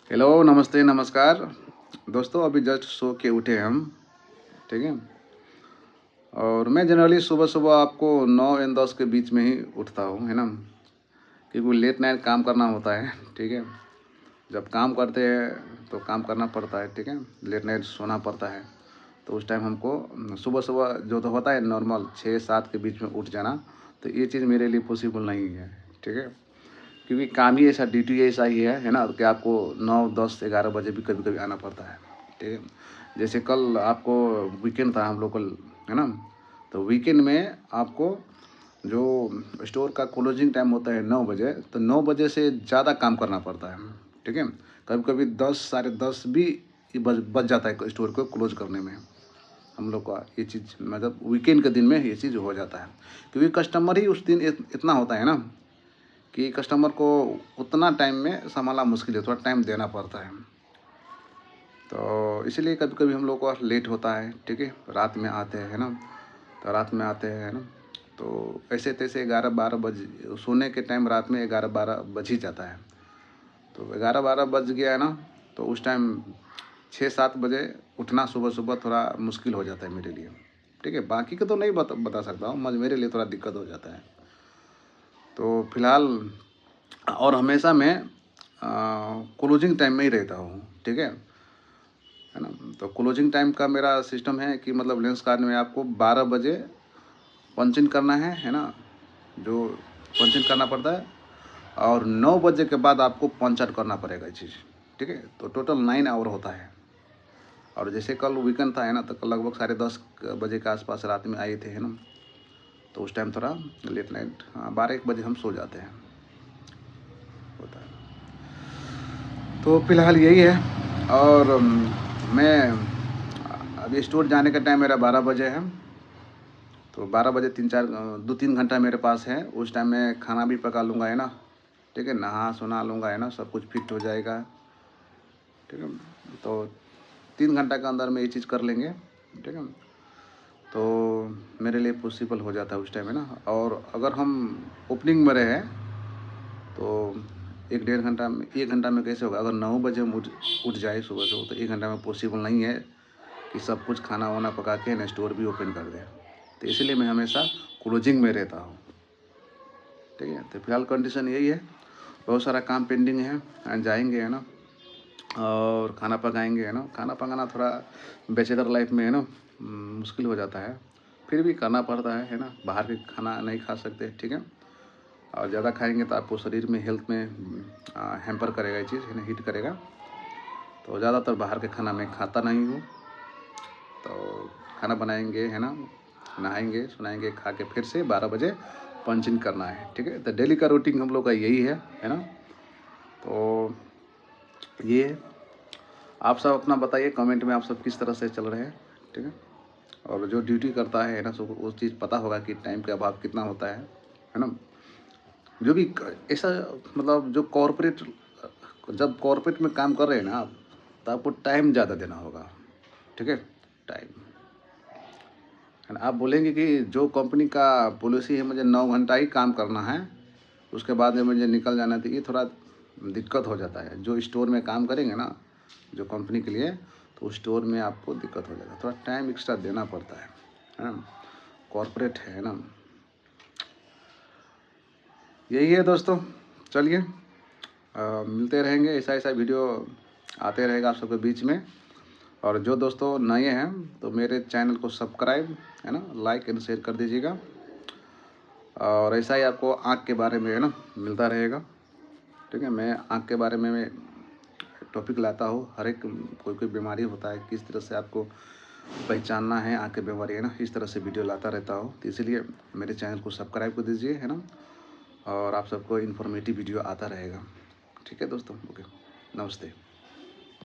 Hello, नमस्ते, नमस्कार। दोस्तों अभी जस्ट सो के उठे हम, ठीक है। और मैं जनरली सुबह-सुबह आपको 9 या 10 के बीच में ही उठता हूँ, है ना। क्योंकि लेट नाइट काम करना होता है, ठीक है। जब काम करते हैं तो काम करना पड़ता है, ठीक है। लेट नाइट सोना पड़ता है, तो उस टाइम हमको सुबह-सुबह जो तो होता है नॉर्मल 6-7 के बीच में उठ जाना, तो ये चीज़ मेरे लिए पॉसिबल नहीं है, ठीक है। क्योंकि काम ही ऐसा, ड्यूटी ऐसा ही है ना, कि आपको 9, 10, 11 बजे भी कभी-कभी आना पड़ता है, ठीक है। जैसे कल आपको वीकेंड था हम लोग कल, है ना, तो वीकेंड में आपको जो स्टोर का क्लोजिंग टाइम होता है 9 बजे, तो 9 बजे से ज़्यादा काम करना पड़ता है, ठीक है। कभी-कभी 10, साढ़े 10 भी बज जाता है स्टोर को क्लोज करने में। हम लोग का ये चीज़ मतलब वीकेंड के दिन में ये चीज़ हो जाता है, क्योंकि कस्टमर ही उस दिन इतना होता है ना, कि कस्टमर को उतना टाइम में सँभालना मुश्किल है, थोड़ा टाइम देना पड़ता है। तो इसलिए कभी-कभी हम लोग को लेट होता है, ठीक है? रात में आते हैं, है ना? तो रात में आते हैं, है ना? तो ऐसे-तैसे 11-12 बज सोने के टाइम रात में 11-12 बज ही जाता है। तो 11-12 बज गया है ना, तो उस टाइम 6-7 बजे उठना सुबह-सुबह थोड़ा मुश्किल हो जाता है मेरे लिए, ठीक है? बाकी का तो नहीं बता सकता हूँ, मगर मेरे लिए थोड़ा दिक्कत हो जाता है। तो फिलहाल और हमेशा मैं क्लोजिंग टाइम में ही रहता हूँ, ठीक है ना। तो क्लोजिंग टाइम का मेरा सिस्टम है कि मतलब लेंस कार्ड में आपको 12 बजे पंच इन करना है ना, जो पंच इन करना पड़ता है, और 9 बजे के बाद आपको पंच आउट करना पड़ेगा ये चीज़, ठीक है। तो टोटल 9 आवर होता है। और जैसे कल वीकेंड था, है ना, तो कल लगभग साढ़े 10 बजे के आसपास रात में आए थे, है ना। तो उस टाइम थोड़ा लेट नाइट 12-1 बजे हम सो जाते हैं, होता है। तो फिलहाल यही है। और मैं अभी स्टोर जाने का टाइम मेरा 12 बजे है। तो 12 बजे 2-3 घंटा मेरे पास है। उस टाइम मैं खाना भी पका लूँगा, है ना, ठीक है, नहा सुना लूँगा, है ना, सब कुछ फिट हो जाएगा, ठीक है। तो 3 घंटा के अंदर में ये चीज़ कर लेंगे, ठीक है। तो मेरे लिए पॉसिबल हो जाता है उस टाइम, है ना। और अगर हम ओपनिंग में रहे तो 1 घंटा में कैसे होगा? अगर 9 बजे हम उठ जाए सुबह, तो 1 घंटा में पॉसिबल नहीं है कि सब कुछ खाना वाना पका के ना स्टोर भी ओपन कर दें। तो इसलिए मैं हमेशा क्लोजिंग में रहता हूँ, ठीक है। तो फिलहाल कंडीशन यही है, बहुत सारा काम पेंडिंग है, जाएंगे, है ना, और खाना पकाएंगे, है ना। खाना पकाना थोड़ा बैचलर लाइफ में, है ना, मुश्किल हो जाता है, फिर भी करना पड़ता है ना। बाहर के खाना नहीं खा सकते, ठीक है। और ज़्यादा खाएंगे तो आपको शरीर में, हेल्थ में हैम्पर करेगा ये चीज़, है ना, हिट करेगा। तो ज़्यादातर बाहर के खाना मैं खाता नहीं हूँ। तो खाना बनाएंगे, है ना, नहाएंगे सुनाएंगे, खा के फिर से 12 बजे पंच इन करना है, ठीक है। तो डेली का रूटीन हम लोग का यही है ना। तो ये है। आप सब अपना बताइए कमेंट में, आप सब किस तरह से चल रहे हैं, ठीक है। और जो ड्यूटी करता है ना, सब वो चीज़ पता होगा कि टाइम का अभाव कितना होता है ना। जो भी ऐसा मतलब जो कॉरपोरेट, जब कॉरपोरेट में काम कर रहे हैं ना आप, तो आपको टाइम ज़्यादा देना होगा, ठीक है। टाइम, है ना। आप बोलेंगे कि जो कंपनी का पॉलिसी है मुझे 9 घंटा ही काम करना है, उसके बाद में मुझे निकल जाना है, तो ये थोड़ा दिक्कत हो जाता है। जो स्टोर में काम करेंगे ना, जो कंपनी के लिए, तो उस स्टोर में आपको दिक्कत हो जाएगा, थोड़ा टाइम एक्स्ट्रा देना पड़ता है ना। कॉरपोरेट है ना। यही है दोस्तों, चलिए मिलते रहेंगे, ऐसा ऐसा वीडियो आते रहेगा आप सबके बीच में। और जो दोस्तों नए हैं तो मेरे चैनल को सब्सक्राइब, है ना, लाइक एंड शेयर कर दीजिएगा। और ऐसा ही आपको आँख के बारे में, है ना, मिलता रहेगा, ठीक है। मैं आँख के बारे में मैं टॉपिक लाता हूँ, हर एक कोई कोई बीमारी होता है, किस तरह से आपको पहचानना है आँख की बीमारी, है ना, इस तरह से वीडियो लाता रहता हूँ। तो इसीलिए मेरे चैनल को सब्सक्राइब कर दीजिए, है ना। और आप सबको इन्फॉर्मेटिव वीडियो आता रहेगा, ठीक है दोस्तों। ओके, नमस्ते।